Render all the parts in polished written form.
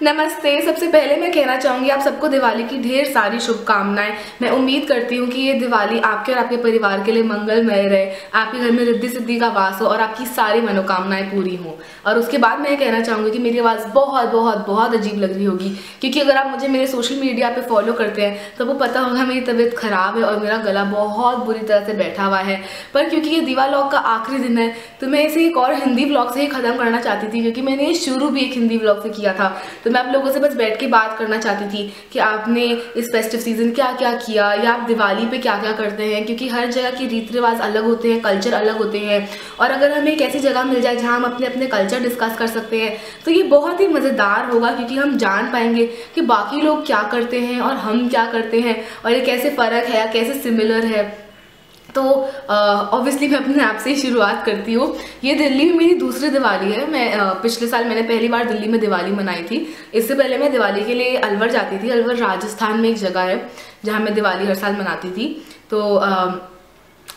नमस्ते। सबसे पहले मैं कहना चाहूँगी आप सबको दिवाली की ढेर सारी शुभकामनाएं। मैं उम्मीद करती हूँ कि ये दिवाली आपके और आपके परिवार के लिए मंगलमय रहे, आपके घर में रिद्धि सिद्धि का वास हो और आपकी सारी मनोकामनाएं पूरी हों। और उसके बाद मैं कहना चाहूँगी कि मेरी आवाज़ बहुत बहुत बहुत अजीब लग रही होगी, क्योंकि अगर आप मुझे मेरे सोशल मीडिया पर फॉलो करते हैं तो वो पता होगा मेरी तबीयत ख़राब है और मेरा गला बहुत बुरी तरह से बैठा हुआ है। पर क्योंकि ये दिवा व्लॉग का आखिरी दिन है तो मैं इसे एक और हिंदी व्लॉग से ही ख़त्म करना चाहती थी, क्योंकि मैंने ये शुरू भी एक हिंदी व्लॉग से किया था। तो मैं आप लोगों से बस बैठ के बात करना चाहती थी कि आपने इस फेस्टिव सीजन क्या क्या किया या आप दिवाली पे क्या क्या करते हैं, क्योंकि हर जगह के रीति रिवाज अलग होते हैं, कल्चर अलग होते हैं। और अगर हमें एक ऐसी जगह मिल जाए जहां हम अपने अपने कल्चर डिस्कस कर सकते हैं तो ये बहुत ही मज़ेदार होगा, क्योंकि हम जान पाएंगे कि बाकी लोग क्या करते हैं और हम क्या करते हैं और ये कैसे फ़र्क है या कैसे सिमिलर है। तो ऑब्वियसली मैं अपने आप से ही शुरुआत करती हूँ। ये दिल्ली में मेरी दूसरी दिवाली है। मैं पिछले साल मैंने पहली बार दिल्ली में दिवाली मनाई थी। इससे पहले मैं दिवाली के लिए अलवर जाती थी। अलवर राजस्थान में एक जगह है जहाँ मैं दिवाली हर साल मनाती थी। तो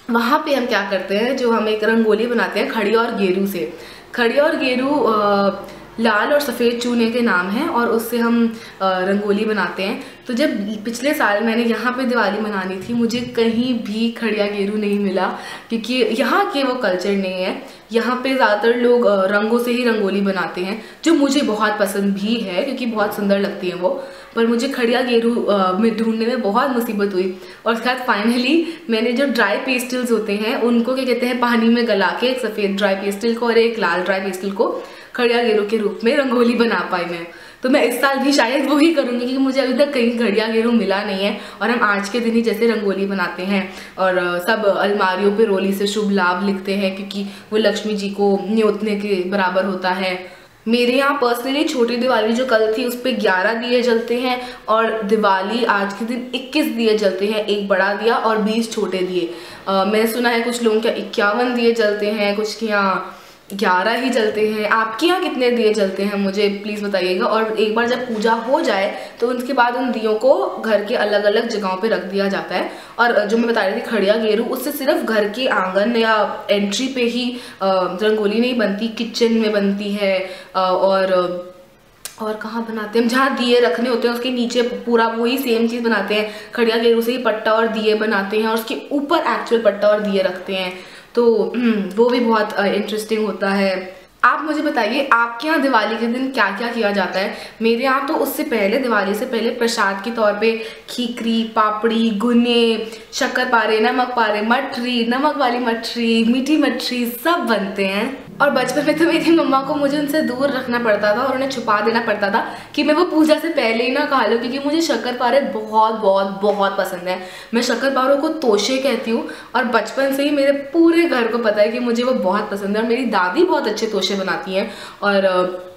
वहाँ पे हम क्या करते हैं, जो हम एक रंगोली बनाते हैं खड़ी और गेरू से। खड़ी और गेरू लाल और सफ़ेद चूने के नाम हैं और उससे हम रंगोली बनाते हैं। तो जब पिछले साल मैंने यहाँ पे दिवाली मनानी थी, मुझे कहीं भी खड़िया गेरू नहीं मिला, क्योंकि यहाँ के वो कल्चर नहीं है। यहाँ पे ज़्यादातर लोग रंगों से ही रंगोली बनाते हैं, जो मुझे बहुत पसंद भी है क्योंकि बहुत सुंदर लगती है वो। पर मुझे खड़िया गेरू में ढूंढने में बहुत मुसीबत हुई और उसके बाद फाइनली मैंने जो ड्राई पेस्टल्स होते हैं उनको क्या कहते हैं, पानी में गला के एक सफ़ेद ड्राई पेस्टल को और एक लाल ड्राई पेस्टल को खड़िया गेरू के रूप में रंगोली बना पाई मैं। तो मैं इस साल भी शायद वही करूँगी, क्योंकि मुझे अभी तक कहीं खड़िया गेरू मिला नहीं है। और हम आज के दिन ही जैसे रंगोली बनाते हैं और सब अलमारियों पे रोली से शुभ लाभ लिखते हैं, क्योंकि वो लक्ष्मी जी को न्योतने के बराबर होता है। मेरे यहाँ पर्सनली छोटी दिवाली जो कल थी उस पर 11 दिए जलते हैं और दिवाली आज के दिन 21 दिए जलते हैं, एक बड़ा दिया और 20 छोटे दिए। मैंने सुना है कुछ लोगों के 51 दिए जलते हैं, कुछ के यहाँ 11 ही जलते हैं। आपके यहाँ कितने दिए जलते हैं मुझे प्लीज़ बताइएगा। और एक बार जब पूजा हो जाए तो उसके बाद उन दियों को घर के अलग अलग जगहों पे रख दिया जाता है। और जो मैं बता रही थी खड़िया गेरू, उससे सिर्फ घर के आंगन या एंट्री पे ही रंगोली नहीं बनती, किचन में बनती है। और कहाँ बनाते हैं, जहाँ दिए रखने होते हैं उसके नीचे पूरा वही सेम चीज़ बनाते हैं। खड़िया गेरू से ही पट्टा और दिए बनाते हैं और उसके ऊपर एक्चुअल पट्टा और दिए रखते हैं। तो वो भी बहुत इंटरेस्टिंग होता है। आप मुझे बताइए आपके यहाँ दिवाली के दिन क्या क्या किया जाता है। मेरे यहाँ तो उससे पहले, दिवाली से पहले प्रसाद के तौर पे खीकरी, पापड़ी, गुने, शक्करपारे, नमक पारे, मठरी, नमक वाली मठरी, मीठी मठरी सब बनते हैं। और बचपन में तो मेरी मम्मा को मुझे उनसे दूर रखना पड़ता था और उन्हें छुपा देना पड़ता था कि मैं वो पूजा से पहले ही ना खा लूँ, क्योंकि मुझे शक्करपारे बहुत बहुत बहुत पसंद है। मैं शक्करपारों को तोशे कहती हूँ और बचपन से ही मेरे पूरे घर को पता है कि मुझे वो बहुत पसंद है। और मेरी दादी बहुत अच्छे तोशे बनाती हैं। और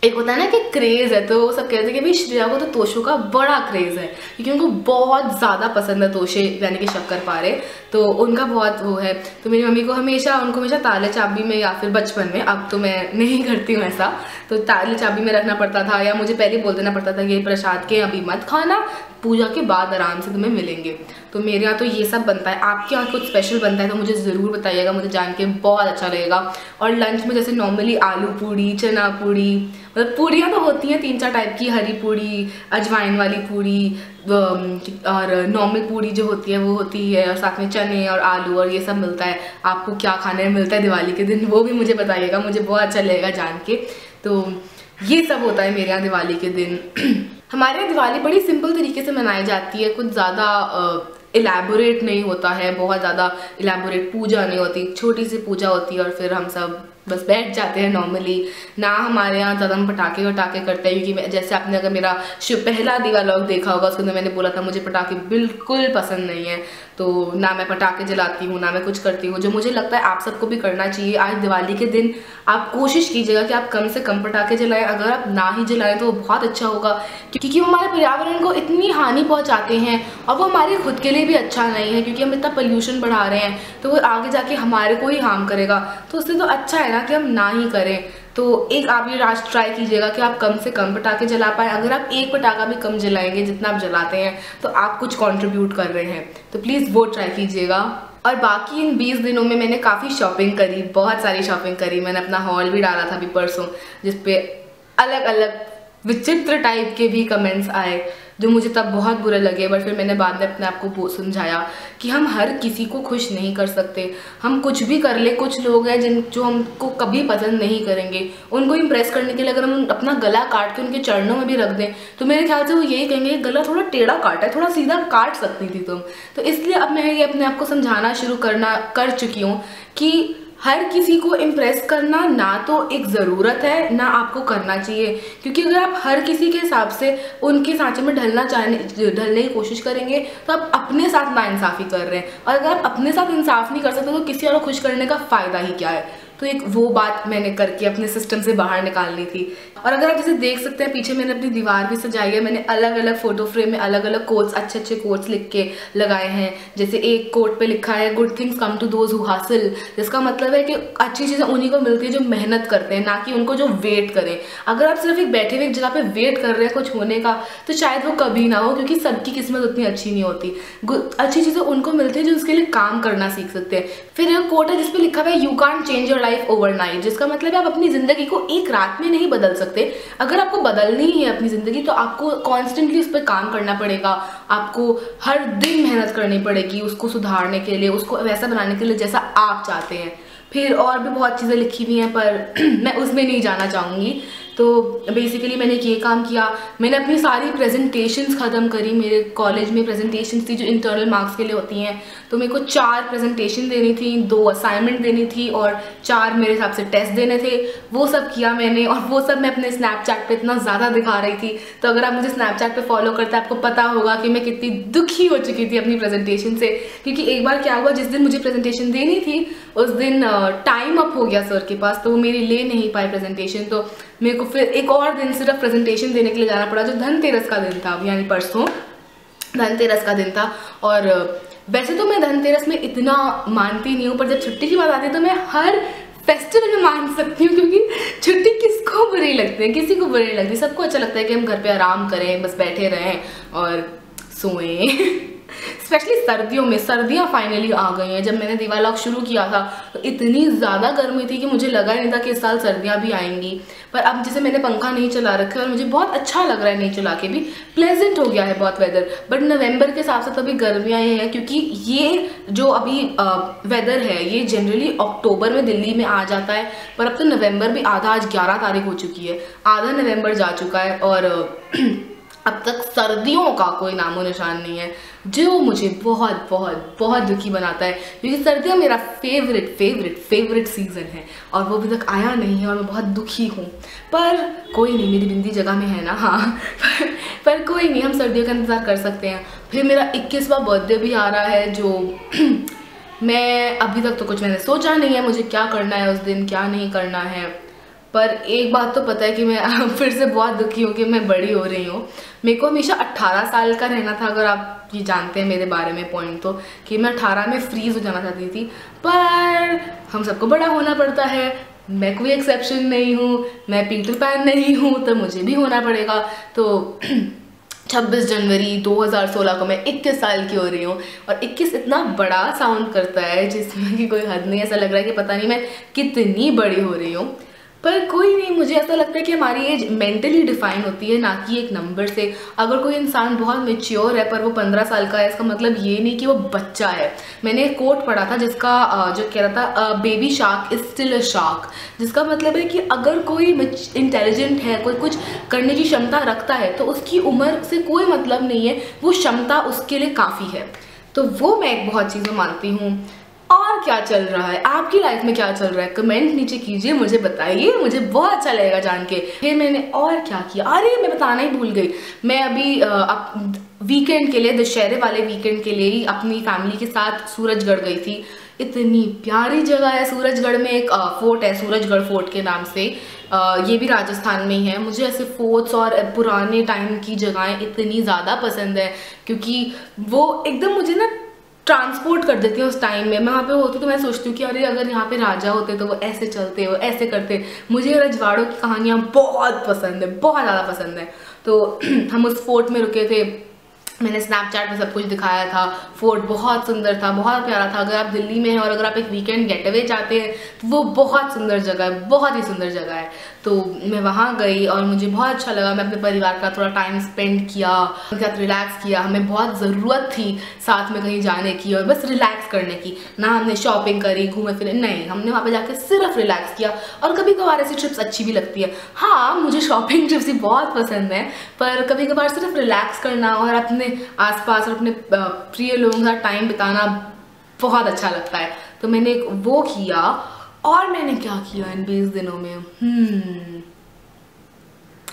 एक होता है ना कि क्रेज़ है, तो सब कहते हैं कि भाई श्रेया को तो तोशों का बड़ा क्रेज़ है, क्योंकि उनको बहुत ज़्यादा पसंद है तोशे यानी कि शक्करपारे, तो उनका बहुत वो है। तो मेरी मम्मी को उनको हमेशा ताले चाबी में, या फिर बचपन में, अब तो मैं नहीं करती हूँ ऐसा, तो ताले चाबी में रखना पड़ता था या मुझे पहले बोल देना पड़ता था कि प्रसाद के अभी मत खाना, पूजा के बाद आराम से तुम्हें मिलेंगे। तो मेरे यहाँ तो ये सब बनता है। आपके यहाँ कुछ स्पेशल बनता है तो मुझे ज़रूर बताइएगा, मुझे जान के बहुत अच्छा लगेगा। और लंच में जैसे नॉर्मली आलू पूड़ी, चना पूड़ी, मतलब पूड़ियाँ तो होती हैं 3-4 टाइप की, हरी पूड़ी, अजवाइन वाली पूड़ी और नॉर्मल पूड़ी जो होती है वो होती है, और साथ में चने और आलू और ये सब मिलता है। आपको क्या खाने में मिलता है दिवाली के दिन वो भी मुझे बताइएगा, मुझे बहुत अच्छा लगेगा जान के। तो ये सब होता है मेरे यहाँ दिवाली के दिन। हमारे यहाँ दिवाली बड़ी सिंपल तरीके से मनाई जाती है, कुछ ज़्यादा इलेबोरेट नहीं होता है, बहुत ज़्यादा इलेबोरेट पूजा नहीं होती, छोटी सी पूजा होती है और फिर हम सब बस बैठ जाते हैं नॉर्मली ना। हमारे यहाँ ज़्यादा हम पटाखे वटाखे करते हैं, क्योंकि जैसे आपने अगर मेरा पहला दिवा व्लॉग देखा होगा उसके अंदर मैंने बोला था मुझे पटाखे बिल्कुल पसंद नहीं है। तो ना मैं पटाखे जलाती हूँ ना मैं कुछ करती हूँ, जो मुझे लगता है आप सबको भी करना चाहिए। आज दिवाली के दिन आप कोशिश कीजिएगा कि आप कम से कम पटाखे जलाएं। अगर आप ना ही जलाएं तो वो बहुत अच्छा होगा, क्योंकि वो हमारे पर्यावरण को इतनी हानि पहुँचाते हैं और वो हमारे खुद के लिए भी अच्छा नहीं है, क्योंकि हम इतना पोल्यूशन बढ़ा रहे हैं तो वो आगे जाके हमारे को ही हार्म करेगा। तो उससे तो अच्छा है ना कि हम ना ही करें। तो एक आप ये आज ट्राई कीजिएगा कि आप कम से कम पटाखे जला पाएँ। अगर आप एक पटाखा भी कम जलाएंगे जितना आप जलाते हैं तो आप कुछ कंट्रीब्यूट कर रहे हैं, तो प्लीज़ वो ट्राई कीजिएगा। और बाकी इन 20 दिनों में मैंने काफ़ी शॉपिंग करी, बहुत सारी शॉपिंग करी। मैंने अपना हॉल भी डाला था अभी परसों, जिसपे अलग अलग विचित्र टाइप के भी कमेंट्स आए जो मुझे तब बहुत बुरे लगे, बट फिर मैंने बाद में अपने आप को समझाया कि हम हर किसी को खुश नहीं कर सकते। हम कुछ भी कर ले, कुछ लोग हैं जो हमको कभी पसंद नहीं करेंगे, उनको इम्प्रेस करने के लिए अगर हम अपना गला काट के उनके चरणों में भी रख दें तो मेरे ख्याल से वो यही कहेंगे गला थोड़ा टेढ़ा काटा है, थोड़ा सीधा काट सकती थी तुम। तो इसलिए अब मैं ये अपने आप को समझाना शुरू कर चुकी हूँ कि हर किसी को इम्प्रेस करना ना तो एक ज़रूरत है ना आपको करना चाहिए, क्योंकि अगर आप हर किसी के हिसाब से उनके सांचे में ढलने की कोशिश करेंगे तो आप अपने साथ नाइंसाफ़ी कर रहे हैं, और अगर आप अपने साथ इंसाफ नहीं कर सकते तो किसी और को खुश करने का फ़ायदा ही क्या है। तो एक वो बात मैंने करके अपने सिस्टम से बाहर निकालनी थी। और अगर आप जैसे देख सकते हैं पीछे मैंने अपनी दीवार भी सजाई है, मैंने अलग अलग फोटो फ्रेम में अलग अलग कोट्स, अच्छे अच्छे कोट्स लिख के लगाए हैं। जैसे एक कोट पे लिखा है good things come to those who hustle, जिसका मतलब है कि अच्छी चीज़ें उन्हीं को मिलती है जो मेहनत करते हैं, ना कि उनको जो वेट करें। अगर आप सिर्फ एक बैठे हुए एक जगह पे वेट कर रहे हैं कुछ होने का तो शायद वो कभी ना हो, क्योंकि सबकी किस्मत उतनी अच्छी नहीं होती। अच्छी चीज़ें उनको मिलती है जो उसके लिए काम करना सीख सकते हैं। फिर एक कोट है जिसपे लिखा हुआ है you can't change your life overnight, जिसका मतलब है आप अपनी ज़िंदगी को एक रात में नहीं बदल सकते। अगर आपको बदलनी ही है अपनी ज़िंदगी तो आपको कॉन्स्टेंटली उस पर काम करना पड़ेगा, आपको हर दिन मेहनत करनी पड़ेगी उसको सुधारने के लिए, उसको वैसा बनाने के लिए जैसा आप चाहते हैं। फिर और भी बहुत चीज़ें लिखी हुई हैं पर मैं उसमें नहीं जाना चाहूँगी। तो बेसिकली मैंने ये काम किया, मैंने अपनी सारी प्रेजेंटेशंस ख़त्म करी। मेरे कॉलेज में प्रेजेंटेशंस थी जो इंटरनल मार्क्स के लिए होती हैं, तो मेरे को 4 प्रेजेंटेशन देनी थी, 2 असाइनमेंट देनी थी और 4 मेरे हिसाब से टेस्ट देने थे। वो सब किया मैंने, और वो सब मैं अपने स्नैपचैट पे इतना ज़्यादा दिखा रही थी। तो अगर आप मुझे स्नैपचैट पे फॉलो करते हैं आपको पता होगा कि मैं कितनी दुखी हो चुकी थी अपनी प्रेजेंटेशन से, क्योंकि एक बार क्या हुआ, जिस दिन मुझे प्रेजेंटेशन देनी थी उस दिन टाइम अप हो गया सर के पास, तो वो मेरी ले नहीं पाए प्रेजेंटेशन। तो मेरे को फिर एक और दिन सिर्फ प्रेजेंटेशन देने के लिए जाना पड़ा, जो धनतेरस का दिन था, यानी परसों धनतेरस का दिन था। और वैसे तो मैं धनतेरस में इतना मानती नहीं हूँ, पर जब छुट्टी की बात आती है तो मैं हर फेस्टिवल में मान सकती हूँ, क्योंकि छुट्टी किसको बुरी लगती है, किसी को बुरी नहीं लगती। सबको अच्छा लगता है कि हम घर पे आराम करें, बस बैठे रहें और सोएं। स्पेशली सर्दियों में, सर्दियाँ फाइनली आ गई हैं। जब मैंने दीवार लॉक शुरू किया था तो इतनी ज़्यादा गर्मी थी कि मुझे लगा नहीं था कि इस साल सर्दियाँ भी आएंगी। पर अब जैसे मैंने पंखा नहीं चला रखा है और मुझे बहुत अच्छा लग रहा है नहीं चला के भी, प्लेजेंट हो गया है बहुत वेदर। बट नवंबर के हिसाब से तो अभी गर्मियाँ ही हैं, क्योंकि ये जो अभी वेदर है ये जनरली अक्टूबर में दिल्ली में आ जाता है, पर अब तो नवंबर भी आधा, आज 11 तारीख हो चुकी है, आधा नवंबर जा चुका है और अब तक सर्दियों का कोई नामो निशान नहीं है, जो मुझे बहुत बहुत बहुत दुखी बनाता है, क्योंकि सर्दियाँ मेरा फेवरेट सीज़न है और वो अभी तक आया नहीं है और मैं बहुत दुखी हूँ। पर कोई नहीं, मेरी बिंदी जगह में है ना, हाँ। पर कोई नहीं, हम सर्दियों का इंतज़ार कर सकते हैं। फिर मेरा 21वां बर्थडे भी आ रहा है, जो मैं अभी तक तो कुछ मैंने सोचा नहीं है मुझे क्या करना है उस दिन, क्या नहीं करना है। पर एक बात तो पता है कि मैं फिर से बहुत दुखी हूँ कि मैं बड़ी हो रही हूँ। मेरे को हमेशा 18 साल का रहना था, अगर आप ये जानते हैं मेरे बारे में पॉइंट, तो कि मैं 18 में फ्रीज हो जाना चाहती थी, पर हम सबको बड़ा होना पड़ता है, मैं कोई एक्सेप्शन नहीं हूँ, मैं पीटर पैन नहीं हूँ, तो मुझे भी होना पड़ेगा। तो 26 जनवरी 2016 को मैं 21 साल की हो रही हूँ, और 21 इतना बड़ा साउंड करता है जिसमें कि कोई हद नहीं, ऐसा लग रहा है कि पता नहीं मैं कितनी बड़ी हो रही हूँ। पर कोई नहीं, मुझे ऐसा लगता है कि हमारी एज मेंटली डिफाइन होती है, ना कि एक नंबर से। अगर कोई इंसान बहुत मेच्योर है पर वो 15 साल का है, इसका मतलब ये नहीं कि वो बच्चा है। मैंने एक कोट पढ़ा था जिसका जो कह रहा था baby shark is still a shark, जिसका मतलब है कि अगर कोई इंटेलिजेंट है, कोई कुछ करने की क्षमता रखता है, तो उसकी उम्र से कोई मतलब नहीं है, वो क्षमता उसके लिए काफ़ी है। तो वो मैं एक बहुत चीज़ें मानती हूँ। और क्या चल रहा है आपकी लाइफ में, क्या चल रहा है, कमेंट नीचे कीजिए, मुझे बताइए, मुझे बहुत अच्छा लगेगा जान के। फिर मैंने और क्या किया, अरे मैं बताना ही भूल गई, मैं अभी वीकेंड के लिए, दशहरे वाले वीकेंड के लिए ही अपनी फैमिली के साथ सूरजगढ़ गई थी। इतनी प्यारी जगह है सूरजगढ़ में, एक फोर्ट है सूरजगढ़ फोर्ट के नाम से, ये भी राजस्थान में ही है। मुझे ऐसे फोर्ट्स और पुराने टाइम की जगहें इतनी ज़्यादा पसंद है, क्योंकि वो एकदम मुझे ना ट्रांसपोर्ट कर देती है उस टाइम में। मैं वहाँ पे होती तो मैं सोचती हूँ कि अरे अगर यहाँ पे राजा होते तो वो ऐसे चलते, वो ऐसे करते। मुझे रजवाड़ों की कहानियाँ बहुत पसंद है, बहुत ज़्यादा पसंद है। तो हम उस फोर्ट में रुके थे, मैंने स्नैपचैट में सब कुछ दिखाया था। फोर्ट बहुत सुंदर था, बहुत प्यारा था। अगर आप दिल्ली में हैं और अगर आप एक वीकेंड गेट अवे चाहते हैं तो वो बहुत सुंदर जगह है, बहुत ही सुंदर जगह है। तो मैं वहाँ गई और मुझे बहुत अच्छा लगा। मैं अपने परिवार का थोड़ा टाइम स्पेंड किया, उनके साथ रिलैक्स किया। हमें बहुत ज़रूरत थी साथ में कहीं जाने की और बस रिलैक्स करने की। ना हमने शॉपिंग करी, घूमे फिरे, नहीं, हमने वहाँ पे जाके सिर्फ रिलैक्स किया। और कभी कभार ऐसी ट्रिप्स अच्छी भी लगती है। हाँ, मुझे शॉपिंग ट्रिप्स भी बहुत पसंद है, पर कभी कभार सिर्फ रिलैक्स करना और अपने आसपास और अपने प्रिय लोगों के साथ टाइम बिताना बहुत अच्छा लगता है। तो मैंने वो किया। और मैंने क्या किया इन 20 दिनों में?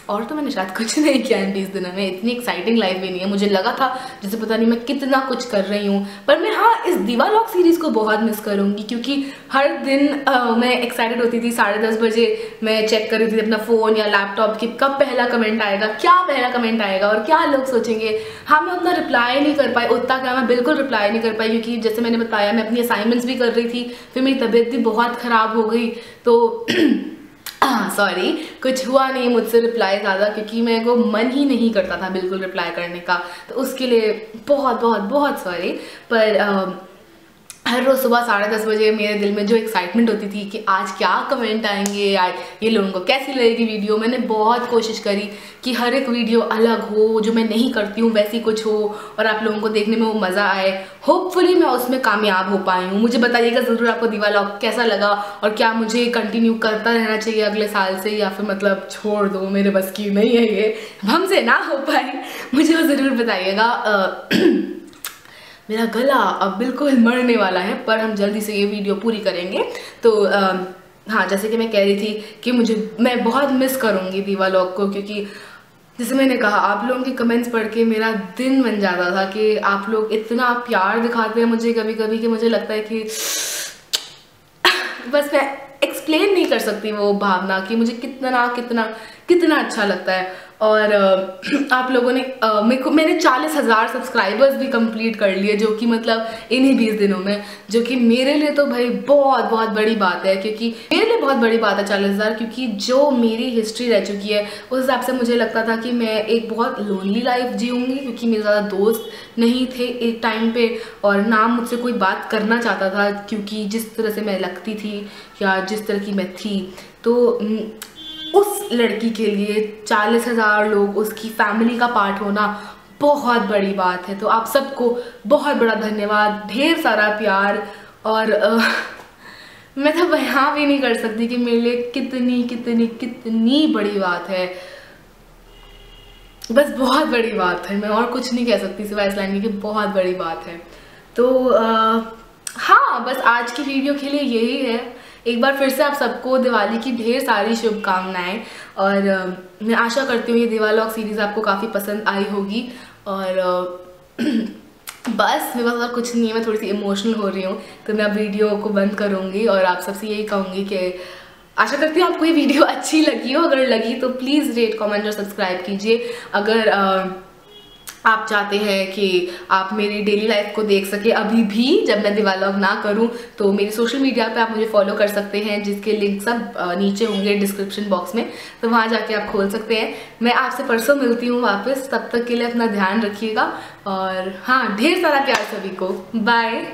और तो मैंने शायद कुछ नहीं किया इन 20 दिनों में। इतनी एक्साइटिंग लाइफ भी नहीं है। मुझे लगा था जैसे पता नहीं मैं कितना कुछ कर रही हूँ, पर मैं हाँ इस दीवालॉग सीरीज़ को बहुत मिस करूँगी, क्योंकि हर दिन मैं एक्साइटेड होती थी। 10:30 बजे मैं चेक कर रही थी अपना फ़ोन या लैपटॉप कि कब पहला कमेंट आएगा, क्या पहला कमेंट आएगा और क्या लोग सोचेंगे। हाँ, मैं उतना रिप्लाई नहीं कर पाई, उतना क्या मैं बिल्कुल रिप्लाई नहीं कर पाई, क्योंकि जैसे मैंने बताया मैं अपनी असाइनमेंट्स भी कर रही थी, फिर मेरी तबीयत भी बहुत ख़राब हो गई। तो सॉरी, कुछ हुआ नहीं मुझसे रिप्लाई ज़्यादा, क्योंकि मेरे को मन ही नहीं करता था बिल्कुल रिप्लाई करने का। तो उसके लिए बहुत बहुत बहुत सॉरी। पर हर रोज़ सुबह 10:30 बजे मेरे दिल में जो एक्साइटमेंट होती थी कि आज क्या कमेंट आएंगे, आज ये लोगों को कैसी लगेगी वीडियो। मैंने बहुत कोशिश करी कि हर एक वीडियो अलग हो, जो मैं नहीं करती हूँ वैसी कुछ हो और आप लोगों को देखने में वो मज़ा आए। होपफुली मैं उसमें कामयाब हो पाई हूँ। मुझे बताइएगा ज़रूर आपको दीवालॉग कैसा लगा और क्या मुझे कंटिन्यू करता रहना चाहिए अगले साल से, या फिर मतलब छोड़ दो, मेरे बस की नहीं है ये, हमसे ना हो पाए, मुझे वो ज़रूर बताइएगा। मेरा गला अब बिल्कुल मरने वाला है, पर हम जल्दी से ये वीडियो पूरी करेंगे। तो हाँ, जैसे कि मैं कह रही थी कि मैं बहुत मिस करूँगी दीवालॉग को, क्योंकि जैसे मैंने कहा आप लोगों के कमेंट्स पढ़ के मेरा दिन बन जाता था कि आप लोग इतना प्यार दिखाते हैं मुझे कभी कभी कि मुझे लगता है कि बस मैं एक्सप्लेन नहीं कर सकती वो भावना कि मुझे कितना कितना कितना अच्छा लगता है। और आप लोगों ने मैंने 40,000 सब्सक्राइबर्स भी कंप्लीट कर लिए, जो कि मतलब इन्हीं 20 दिनों में, जो कि मेरे लिए तो भाई बहुत बहुत बड़ी बात है। क्योंकि मेरे लिए बहुत बड़ी बात है 40,000, क्योंकि जो मेरी हिस्ट्री रह चुकी है उस हिसाब से मुझे लगता था कि मैं एक बहुत लोनली लाइफ जीऊँगी, क्योंकि मेरे ज़्यादा दोस्त नहीं थे एक टाइम पे, और ना मुझसे कोई बात करना चाहता था, क्योंकि जिस तरह से मैं लगती थी या जिस तरह की मैं थी। तो उस लड़की के लिए 40,000 लोग, उसकी फैमिली का पार्ट होना बहुत बड़ी बात है। तो आप सबको बहुत बड़ा धन्यवाद, ढेर सारा प्यार। और मैं तो बयां भी नहीं कर सकती कि मेरे लिए कितनी कितनी कितनी बड़ी बात है। बस बहुत बड़ी बात है, मैं और कुछ नहीं कह सकती सिवाय इस लाइन की बहुत बड़ी बात है। तो हाँ, बस आज की वीडियो के लिए यही है। एक बार फिर से आप सबको दिवाली की ढेर सारी शुभकामनाएं, और मैं आशा करती हूँ ये दीवालॉग सीरीज़ आपको काफ़ी पसंद आई होगी। और बस मेरे पास और कुछ नहीं है, मैं थोड़ी सी इमोशनल हो रही हूँ, तो मैं अब वीडियो को बंद करूँगी और आप सबसे यही कहूँगी कि आशा करती हूँ आपको ये वीडियो अच्छी लगी हो। अगर लगी तो प्लीज़ रेट, कमेंट और सब्सक्राइब कीजिए। अगर आप चाहते हैं कि आप मेरी डेली लाइफ को देख सके अभी भी, जब मैं दीवालॉग ना करूं, तो मेरे सोशल मीडिया पे आप मुझे फॉलो कर सकते हैं, जिसके लिंक सब नीचे होंगे डिस्क्रिप्शन बॉक्स में, तो वहां जाके आप खोल सकते हैं। मैं आपसे परसों मिलती हूँ वापस, तब तक के लिए अपना ध्यान रखिएगा और हाँ, ढेर सारा प्यार सभी को। बाय।